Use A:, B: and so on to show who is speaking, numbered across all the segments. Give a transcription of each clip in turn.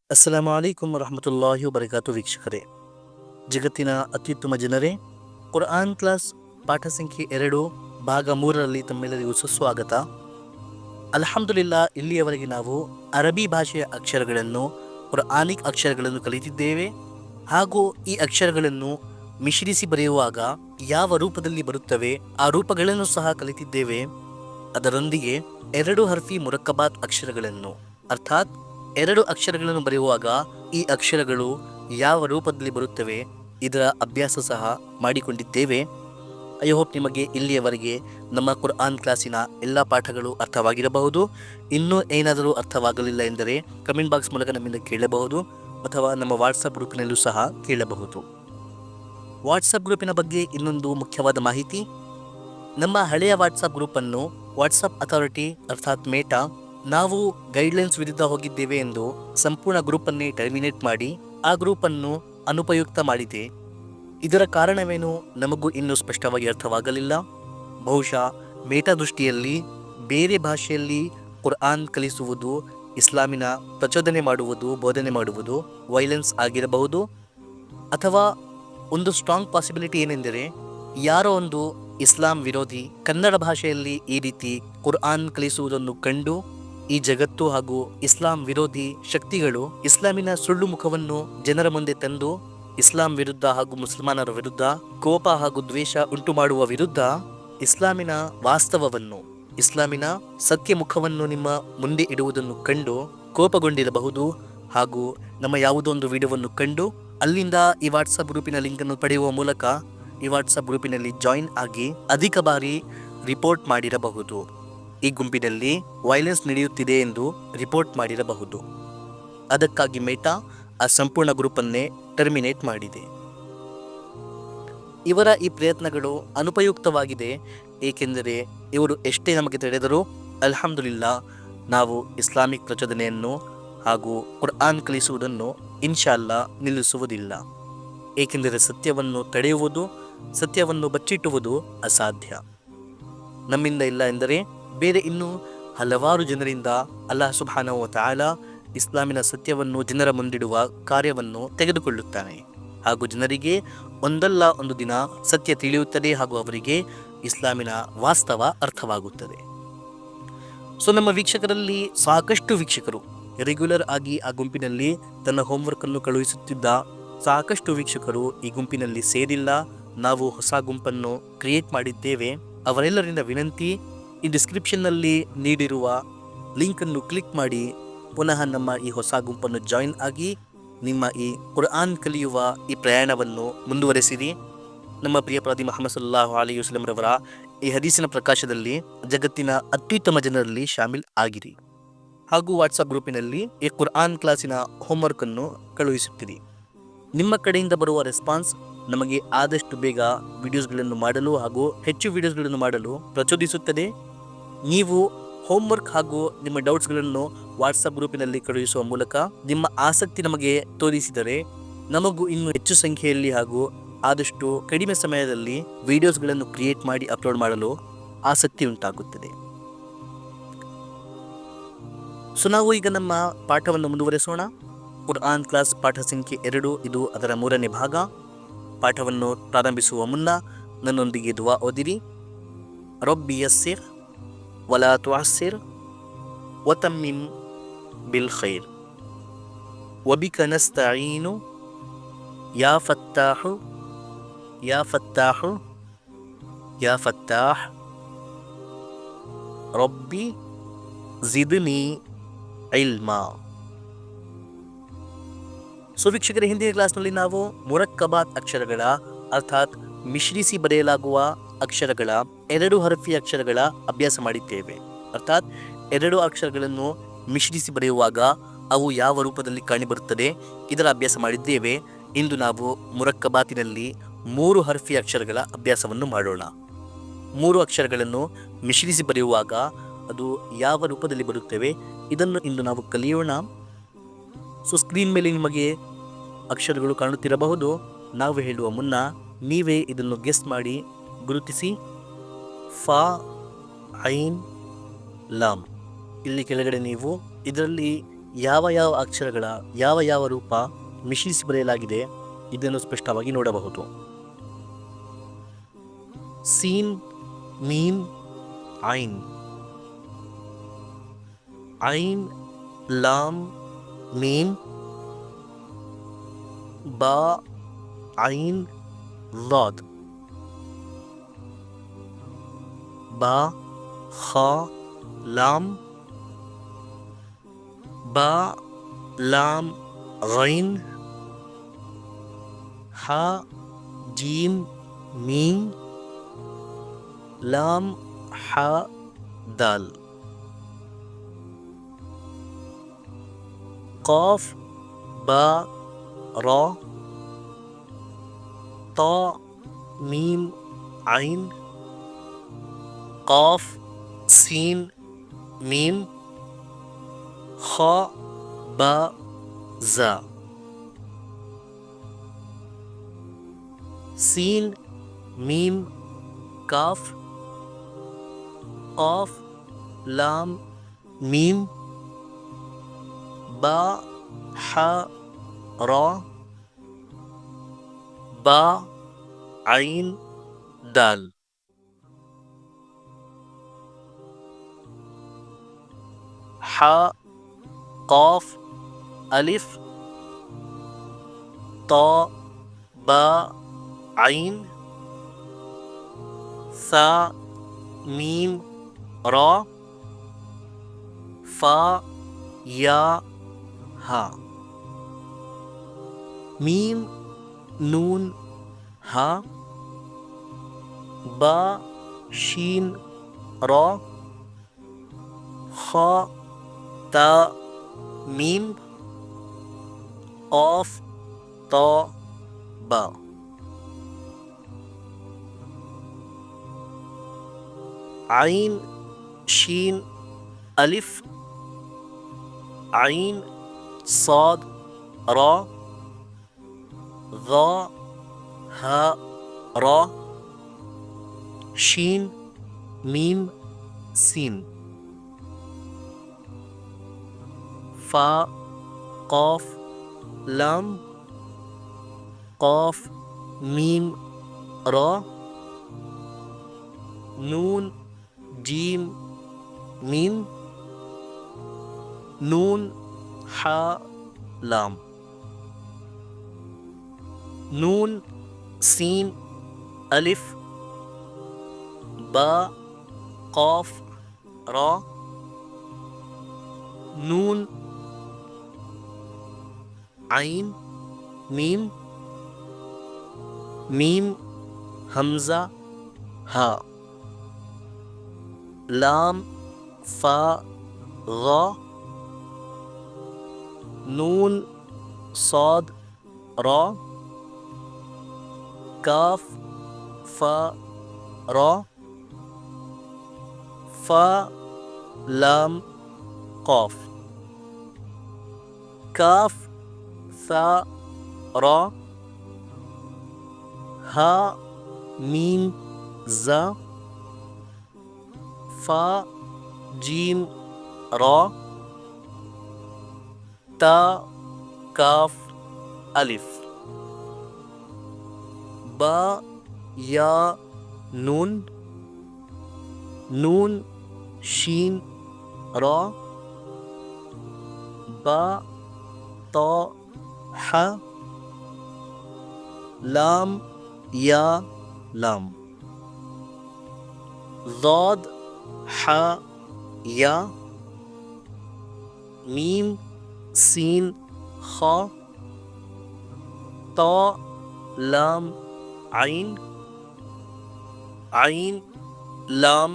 A: ಅಸ್ಸಲಾಮು ಅಲೈಕುಂ ವರಹಮತುಲ್ಲಾಹಿ ವಬರಕಾತು. ವೀಕ್ಷಕರೇ, ಜಗತ್ತಿನ ಅತ್ಯುತ್ತಮ ಜನರೇ, ಕುರ್ಆನ್ ಕ್ಲಾಸ್ ಪಾಠ ಸಂಖ್ಯೆ 2 ಭಾಗ 3ರಲ್ಲಿ ತಮ್ಮೆಲ್ಲರಿಗೂ ಸುಸ್ವಾಗತ. ಅಲ್ಹಮ್ದುಲಿಲ್ಲಾ, ಇಲ್ಲಿಯವರೆಗೆ ನಾವು ಅರಬಿ ಭಾಷೆಯ ಅಕ್ಷರಗಳನ್ನು, ಕುರ್ಆನಿಕ್ ಅಕ್ಷರಗಳನ್ನು ಕಲಿತಿದ್ದೇವೆ. ಹಾಗೂ ಈ ಅಕ್ಷರಗಳನ್ನು ಮಿಶ್ರಿಸಿ ಬರೆಯುವಾಗ ಯಾವ ರೂಪದಲ್ಲಿ ಬರುತ್ತವೆ ಆ ರೂಪಗಳನ್ನು ಸಹ ಕಲಿತಿದ್ದೇವೆ. ಅದರೊಂದಿಗೆ 2 ಹರ್ಫಿ ಮುರಕ್ಕಬಾತ್ ಅಕ್ಷರಗಳನ್ನು, ಅರ್ಥಾತ್ 2 ಅಕ್ಷರಗಳನ್ನು ಬರೆಯುವಾಗ ಈ ಅಕ್ಷರಗಳು ಯಾವ ರೂಪದಲ್ಲಿ ಬರುತ್ತವೆ ಇದರ ಅಭ್ಯಾಸ ಸಹ ಮಾಡಿಕೊಂಡಿದ್ದೇವೆ. ಐ ಹೋಪ್ ನಿಮಗೆ ಇಲ್ಲಿಯವರೆಗೆ ನಮ್ಮ ಕುರ್ಆನ್ ಕ್ಲಾಸಿನ ಎಲ್ಲ ಪಾಠಗಳು ಅರ್ಥವಾಗಿರಬಹುದು. ಇನ್ನೂ ಏನಾದರೂ ಅರ್ಥವಾಗಲಿಲ್ಲ ಎಂದರೆ ಕಮೆಂಟ್ ಬಾಕ್ಸ್ ಮೂಲಕ ನಮ್ಮಿಂದ ಕೇಳಬಹುದು, ಅಥವಾ ನಮ್ಮ ವಾಟ್ಸಪ್ ಗ್ರೂಪಿನಲ್ಲೂ ಸಹ ಕೇಳಬಹುದು. ವಾಟ್ಸಪ್ ಗ್ರೂಪಿನ ಬಗ್ಗೆ ಇನ್ನೊಂದು ಮುಖ್ಯವಾದ ಮಾಹಿತಿ: ನಮ್ಮ ಹಳೆಯ ವಾಟ್ಸಪ್ ಗ್ರೂಪನ್ನು ವಾಟ್ಸಪ್ ಅಥಾರಿಟಿ ಅರ್ಥಾತ್ ಮೇಟಾ ನಾವು ಗೈಡ್ಲೈನ್ಸ್ ವಿರುದ್ಧ ಹೋಗಿದ್ದೇವೆ ಎಂದು ಸಂಪೂರ್ಣ ಗ್ರೂಪನ್ನೇ ಟರ್ಮಿನೇಟ್ ಮಾಡಿ ಆ ಗ್ರೂಪನ್ನು ಅನುಪಯುಕ್ತ ಮಾಡಿದೆ. ಇದರ ಕಾರಣವೇನು ನಮಗೂ ಇನ್ನೂ ಸ್ಪಷ್ಟವಾಗಿ ಅರ್ಥವಾಗಲಿಲ್ಲ. ಬಹುಶಃ ಮೇಟಾ ದೃಷ್ಟಿಯಲ್ಲಿ ಬೇರೆ ಭಾಷೆಯಲ್ಲಿ ಕುರ್ಆನ್ ಕಲಿಸುವುದು, ಇಸ್ಲಾಮಿನ ಪ್ರಚೋದನೆ ಮಾಡುವುದು, ಬೋಧನೆ ಮಾಡುವುದು ವೈಲೆನ್ಸ್ ಆಗಿರಬಹುದು. ಅಥವಾ ಒಂದು ಸ್ಟ್ರಾಂಗ್ ಪಾಸಿಬಿಲಿಟಿ ಏನೆಂದರೆ, ಯಾರೋ ಒಂದು ಇಸ್ಲಾಂ ವಿರೋಧಿ ಕನ್ನಡ ಭಾಷೆಯಲ್ಲಿ ಈ ರೀತಿ ಕುರ್ಆನ್ ಕಲಿಸುವುದನ್ನು ಕಂಡು ಈ ಜಗತ್ತು ಹಾಗೂ ಇಸ್ಲಾಂ ವಿರೋಧಿ ಶಕ್ತಿಗಳು ಇಸ್ಲಾಮಿನ ಸುಳ್ಳು ಮುಖವನ್ನು ಜನರ ಮುಂದೆ ತಂದು ಇಸ್ಲಾಂ ವಿರುದ್ಧ ಹಾಗೂ ಮುಸಲ್ಮಾನರ ವಿರುದ್ಧ ಕೋಪ ಹಾಗೂ ದ್ವೇಷ ಉಂಟು ಮಾಡುವ ವಿರುದ್ಧ ಇಸ್ಲಾಮಿನ ವಾಸ್ತವವನ್ನು, ಇಸ್ಲಾಮಿನ ಸತ್ಯ ಮುಖವನ್ನು ನಿಮ್ಮ ಮುಂದೆ ಇಡುವುದನ್ನು ಕಂಡು ಕೋಪಗೊಂಡಿರಬಹುದು. ಹಾಗೂ ನಮ್ಮ ಯಾವುದೋ ಒಂದು ವಿಡಿಯೋವನ್ನು ಕಂಡು ಅಲ್ಲಿಂದ ಈ ವಾಟ್ಸಪ್ ಗ್ರೂಪಿನ ಲಿಂಕನ್ನು ಪಡೆಯುವ ಮೂಲಕ ಈ ವಾಟ್ಸಪ್ ಗ್ರೂಪಿನಲ್ಲಿ ಜಾಯಿನ್ ಆಗಿ ಅಧಿಕ ಬಾರಿ ರಿಪೋರ್ಟ್ ಮಾಡಿರಬಹುದು. ಈ ಗುಂಪಿನಲ್ಲಿ ವೈಲೆನ್ಸ್ ನಡೆಯುತ್ತಿದೆ ಎಂದು ರಿಪೋರ್ಟ್ ಮಾಡಿರಬಹುದು. ಅದಕ್ಕಾಗಿ ಮೇಟಾ ಆ ಸಂಪೂರ್ಣ ಗ್ರೂಪನ್ನೇ ಟರ್ಮಿನೇಟ್ ಮಾಡಿದೆ. ಇವರ ಈ ಪ್ರಯತ್ನಗಳು ಅನುಪಯುಕ್ತವಾಗಿದೆ. ಏಕೆಂದರೆ ಇವರು ಎಷ್ಟೇ ನಮಗೆ ತಡೆದರೂ ಅಲ್ಹಮ್ದುಲಿಲ್ಲಾ ನಾವು ಇಸ್ಲಾಮಿಕ್ ಪ್ರಚೋದನೆಯನ್ನು ಹಾಗೂ ಕುರ್ಆನ್ ಕಲಿಸುವುದನ್ನು ಇನ್ಶಾಲ್ಲಾ ನಿಲ್ಲಿಸುವುದಿಲ್ಲ. ಏಕೆಂದರೆ ಸತ್ಯವನ್ನು ತಡೆಯುವುದು, ಸತ್ಯವನ್ನು ಬಚ್ಚಿಟ್ಟುವುದು ಅಸಾಧ್ಯ. ನಮ್ಮಿಂದ ಇಲ್ಲ ಎಂದರೆ ಬೇರೆ ಇನ್ನೂ ಹಲವಾರು ಜನರಿಂದ ಅಲ್ಲಾಹ್ ಸುಬ್ಹಾನಹು ವ ತಆಲಾ ಇಸ್ಲಾಮಿನ ಸತ್ಯವನ್ನು ಜನರ ಮುಂದಿಡುವ ಕಾರ್ಯವನ್ನು ತೆಗೆದುಕೊಳ್ಳುತ್ತಾನೆ. ಹಾಗೂ ಜನರಿಗೆ ಒಂದಲ್ಲ ಒಂದು ದಿನ ಸತ್ಯ ತಿಳಿಯುತ್ತದೆ ಹಾಗೂ ಅವರಿಗೆ ಇಸ್ಲಾಮಿನ ವಾಸ್ತವ ಅರ್ಥವಾಗುತ್ತದೆ. ಸೊ ನಮ್ಮ ವೀಕ್ಷಕರಲ್ಲಿ ಸಾಕಷ್ಟು ವೀಕ್ಷಕರು ರೆಗ್ಯುಲರ್ ಆಗಿ ಆ ಗುಂಪಿನಲ್ಲಿ ತನ್ನ ಹೋಮ್ವರ್ಕನ್ನು ಕಳುಹಿಸುತ್ತಿದ್ದ ಸಾಕಷ್ಟು ವೀಕ್ಷಕರು ಈ ಗುಂಪಿನಲ್ಲಿ ಸೇರಿಲ್ಲ. ನಾವು ಹೊಸ ಗುಂಪನ್ನು ಕ್ರಿಯೇಟ್ ಮಾಡಿದ್ದೇವೆ. ಅವರೆಲ್ಲರಿಂದ ವಿನಂತಿ, ಈ ಡಿಸ್ಕ್ರಿಪ್ಷನ್ನಲ್ಲಿ ನೀಡಿರುವ ಲಿಂಕನ್ನು ಕ್ಲಿಕ್ ಮಾಡಿ ಪುನಃ ನಮ್ಮ ಈ ಹೊಸ ಗುಂಪನ್ನು ಜಾಯಿನ್ ಆಗಿ ನಿಮ್ಮ ಈ ಕುರ್ಆನ್ ಕಲಿಯುವ ಈ ಪ್ರಯಾಣವನ್ನು ಮುಂದುವರೆಸಿರಿ. ನಮ್ಮ ಪ್ರಿಯ ಪ್ರವಾದಿ ಮುಹಮ್ಮದ್ ಸಲ್ಲಲ್ಲಾಹು ಅಲೈಹಿ ವಸಲ್ಲಂ ರವರ ಈ ಹದೀಸಿನ ಪ್ರಕಾಶದಲ್ಲಿ ಜಗತ್ತಿನ ಅತ್ಯುತ್ತಮ ಜನರಲ್ಲಿ ಶಾಮಿಲ್ ಆಗಿರಿ. ಹಾಗೂ ವಾಟ್ಸಪ್ ಗ್ರೂಪಿನಲ್ಲಿ ಈ ಕುರ್ಆನ್ ಕ್ಲಾಸಿನ ಹೋಮ್ವರ್ಕನ್ನು ಕಳುಹಿಸುತ್ತೀರಿ. ನಿಮ್ಮ ಕಡೆಯಿಂದ ಬರುವ ರೆಸ್ಪಾನ್ಸ್ ನಮಗೆ ಆದಷ್ಟು ಬೇಗ ವಿಡಿಯೋಸ್ಗಳನ್ನು ಮಾಡಲು ಹಾಗೂ ಹೆಚ್ಚು ವಿಡಿಯೋಸ್ಗಳನ್ನು ಮಾಡಲು ಪ್ರಚೋದಿಸುತ್ತದೆ. ನೀವು ಹೋಮ್ವರ್ಕ್ ಹಾಗೂ ನಿಮ್ಮ ಡೌಟ್ಸ್ಗಳನ್ನು ವಾಟ್ಸಪ್ ಗ್ರೂಪಿನಲ್ಲಿ ಕಳುಹಿಸುವ ಮೂಲಕ ನಿಮ್ಮ ಆಸಕ್ತಿ ನಮಗೆ ತೋರಿಸಿದರೆ ನಮಗೂ ಇನ್ನೂ ಹೆಚ್ಚು ಸಂಖ್ಯೆಯಲ್ಲಿ ಹಾಗೂ ಆದಷ್ಟು ಕಡಿಮೆ ಸಮಯದಲ್ಲಿ ವಿಡಿಯೋಸ್ಗಳನ್ನು ಕ್ರಿಯೇಟ್ ಮಾಡಿ ಅಪ್ಲೋಡ್ ಮಾಡಲು ಆಸಕ್ತಿ ಉಂಟಾಗುತ್ತದೆ. ಸೊ ನಾವು ಈಗ ನಮ್ಮ ಪಾಠವನ್ನು ಮುಂದುವರೆಸೋಣ. ಕುರ್ಆನ್ ಕ್ಲಾಸ್ ಪಾಠ ಸಂಖ್ಯೆ 2, ಇದು ಅದರ 3ನೇ ಭಾಗ. ಪಾಠವನ್ನು ಪ್ರಾರಂಭಿಸುವ ಮುನ್ನ ನನ್ನೊಂದಿಗೆ ದುವಾ ಓದಿರಿ. ರಬ್ಬಿ ಯಸ್ಸಿರ್ ವಲಾ ತುಅಸ್ಸಿರ್ ವತಮ್ಮಿಮ್ ಬಿಲ್ ಖೈರ್ ವಬಿಕ ನಸ್ತഈನು ಯಾ ಫತ್ತಾಹು ಯಾ ಫತ್ತಾಹು ಯಾ ಫತ್ತಾಹ್ ರಬ್ಬಿ ಜಿದ್ನಿ ಇಲ್ಮಾ. ಸೊ ವೀಕ್ಷಕರ, ಹಿಂದಿನ ಕ್ಲಾಸ್ನಲ್ಲಿ ನಾವು ಮುರಕ್ಕಬಾತ್ ಅಕ್ಷರಗಳ ಅರ್ಥಾತ್ ಮಿಶ್ರಿಸಿ ಬರೆಯಲಾಗುವ ಅಕ್ಷರಗಳ 2 ಹರ್ಫಿ ಅಕ್ಷರಗಳ ಅಭ್ಯಾಸ ಮಾಡಿದ್ದೇವೆ. ಅರ್ಥಾತ್ 2 ಅಕ್ಷರಗಳನ್ನು ಮಿಶ್ರಿಸಿ ಬರೆಯುವಾಗ ಅವು ಯಾವ ರೂಪದಲ್ಲಿ ಕಾಣಿಬರುತ್ತದೆ ಇದರ ಅಭ್ಯಾಸ ಮಾಡಿದ್ದೇವೆ. ಇಂದು ನಾವು ಮುರಕ್ಕಬಾತಿನಲ್ಲಿ 3 ಹರ್ಫಿ ಅಕ್ಷರಗಳ ಅಭ್ಯಾಸವನ್ನು ಮಾಡೋಣ. 3 ಅಕ್ಷರಗಳನ್ನು ಮಿಶ್ರಿಸಿ ಬರೆಯುವಾಗ ಅದು ಯಾವ ರೂಪದಲ್ಲಿ ಬರುತ್ತವೆ ಇದನ್ನು ಇಂದು ನಾವು ಕಲಿಯೋಣ. ಸೊ ಸ್ಕ್ರೀನ್ ಮೇಲೆ ನಿಮಗೆ ಅಕ್ಷರಗಳು ಕಾಣುತ್ತಿರಬಹುದು. ನಾವು ಹೇಳುವ ಮುನ್ನ ನೀವೇ ಇದನ್ನು ಗೆಸ್ ಮಾಡಿ ಗುರುತಿಸಿ. ಫಾ, ಐನ್, ಲಾಮ್. ಇಲ್ಲಿ ಕೆಳಗಡೆ ನೀವು ಇದರಲ್ಲಿ ಯಾವ ಯಾವ ಅಕ್ಷರಗಳ ಯಾವ ಯಾವ ರೂಪ ಮಿಶ್ರಿಸಿ ಬರೆಯಲಾಗಿದೆ ಇದನ್ನು ಸ್ಪಷ್ಟವಾಗಿ ನೋಡಬಹುದು. ಸೀನ್, ಮೀಮ್, ಐನ್. ಐನ್, ಲಾಮ್, ಮೀಮ್, ಬಾ, ಐನ್, ಲಾದ್. ಬಾ, ಖಾ, ಲಾಮ್, ಬಾ, ಲಾಮ್, ಗೈನ್, ಹಾ, ಜೀಮ್, ಮೀಮ್, لام، حا، دال. قاف، با، را، طا، میم، عین. قاف، سین، میم، خا، با، زا. سین، میم، کاف، قاف، لام، میم، با، حا، را، با، عین، دال. حا، قاف، الف، طا، با، عین، ثا، میم، را، فا، یا، ہا. میم، نون، ہا، با، شین، را، خا، تا، میم، قاف، تا، با. عین، شین، الف، عین، صاد، را، ضا، ہا، را، شین، میم، سین. فا، قاف، لام، قاف، میم، را، نون، جیم، میم، نون، حا، لام. نون، سین، الف، با، قاف، را، نون، عین، میم، میم، حمزہ، ہا. لام، فا، غا، نون، صاد، را، کاف، فا، را، فا، لام، قاف. کاف، فا، را، ہا، میم، زا، فا، جیم، را، تا، کاف، الف. با، یا، نون، نون، شین، را، با، تا، حا، لام، یا، لام. ضاد، حا، یا، میم، سین، خا، تا، لام، عین، عین، لام،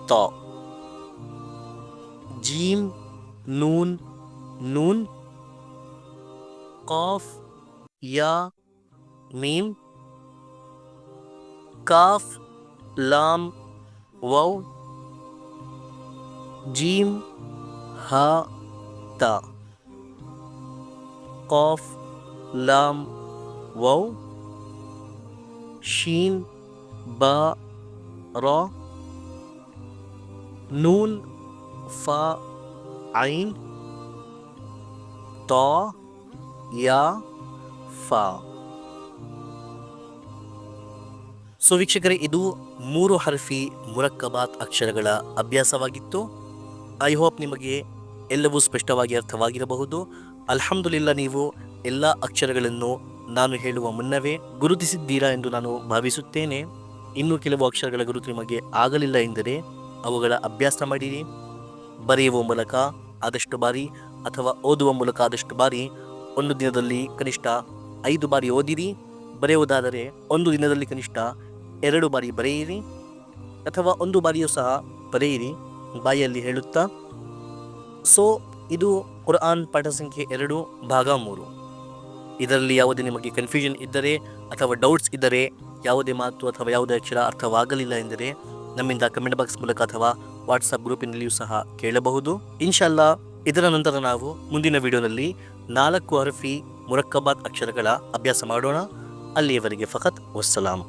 A: تا. جیم، نون، نون، قاف، یا، میم، کاف، لام، واو، جیم، ہا، تا. قاف، لام، واو، شین، با، را، نون، فا، عین، ತ, ಯ, ಫ. ಸೊ ವೀಕ್ಷಕರೇ, ಇದು 3 ಹರ್ಫಿ ಮುರಕ್ಕಬಾತ್ ಅಕ್ಷರಗಳ ಅಭ್ಯಾಸವಾಗಿತ್ತು. ಐ ಹೋಪ್ ನಿಮಗೆ ಎಲ್ಲವೂ ಸ್ಪಷ್ಟವಾಗಿ ಅರ್ಥವಾಗಿರಬಹುದು. ಅಲ್ಹಮ್ದುಲಿಲ್ಲ, ನೀವು ಎಲ್ಲ ಅಕ್ಷರಗಳನ್ನು ನಾನು ಹೇಳುವ ಮುನ್ನವೇ ಗುರುತಿಸಿದ್ದೀರಾ ಎಂದು ನಾನು ಭಾವಿಸುತ್ತೇನೆ. ಇನ್ನೂ ಕೆಲವು ಅಕ್ಷರಗಳ ಗುರುತು ನಿಮಗೆ ಆಗಲಿಲ್ಲ ಎಂದರೆ ಅವುಗಳ ಅಭ್ಯಾಸ ಮಾಡಿರಿ. ಬರೆಯುವ ಮೂಲಕ ಆದಷ್ಟು ಬಾರಿ ಅಥವಾ ಓದುವ ಮೂಲಕ ಆದಷ್ಟು ಬಾರಿ ಒಂದು ದಿನದಲ್ಲಿ ಕನಿಷ್ಠ 5 ಬಾರಿ ಓದಿರಿ. ಬರೆಯುವುದಾದರೆ ಒಂದು ದಿನದಲ್ಲಿ ಕನಿಷ್ಠ 2 ಬಾರಿ ಬರೆಯಿರಿ, ಅಥವಾ 1 ಬಾರಿಯೂ ಸಹ ಬರೆಯಿರಿ ಬಾಯಲ್ಲಿ ಹೇಳುತ್ತಾ. ಸೊ ಇದು ಕುರ್ಆನ್ ಪಾಠ ಸಂಖ್ಯೆ 2 ಭಾಗ 3. ಇದರಲ್ಲಿ ಯಾವುದೇ ನಿಮಗೆ ಕನ್ಫ್ಯೂಷನ್ ಇದ್ದರೆ ಅಥವಾ ಡೌಟ್ಸ್ ಇದ್ದರೆ, ಯಾವುದೇ ಮಾತು ಅಥವಾ ಯಾವುದೇ ಅಕ್ಷರ ಅರ್ಥವಾಗಲಿಲ್ಲ ಎಂದರೆ ನಮ್ಮಿಂದ ಕಮೆಂಟ್ ಬಾಕ್ಸ್ ಮೂಲಕ ಅಥವಾ ವಾಟ್ಸಪ್ ಗ್ರೂಪಿನಲ್ಲಿಯೂ ಸಹ ಕೇಳಬಹುದು. ಇನ್ಶಾಲ್ಲಾ ಇದರ ನಂತರ ನಾವು ಮುಂದಿನ ವಿಡಿಯೋನಲ್ಲಿ 4 ಹರ್ಫಿ ಮುರಕ್ಕಬಾತ್ ಅಕ್ಷರಗಳ ಅಭ್ಯಾಸ ಮಾಡೋಣ. ಅಲ್ಲಿಯವರೆಗೆ ಫಕತ್ ವಸ್ಸಲಾಂ.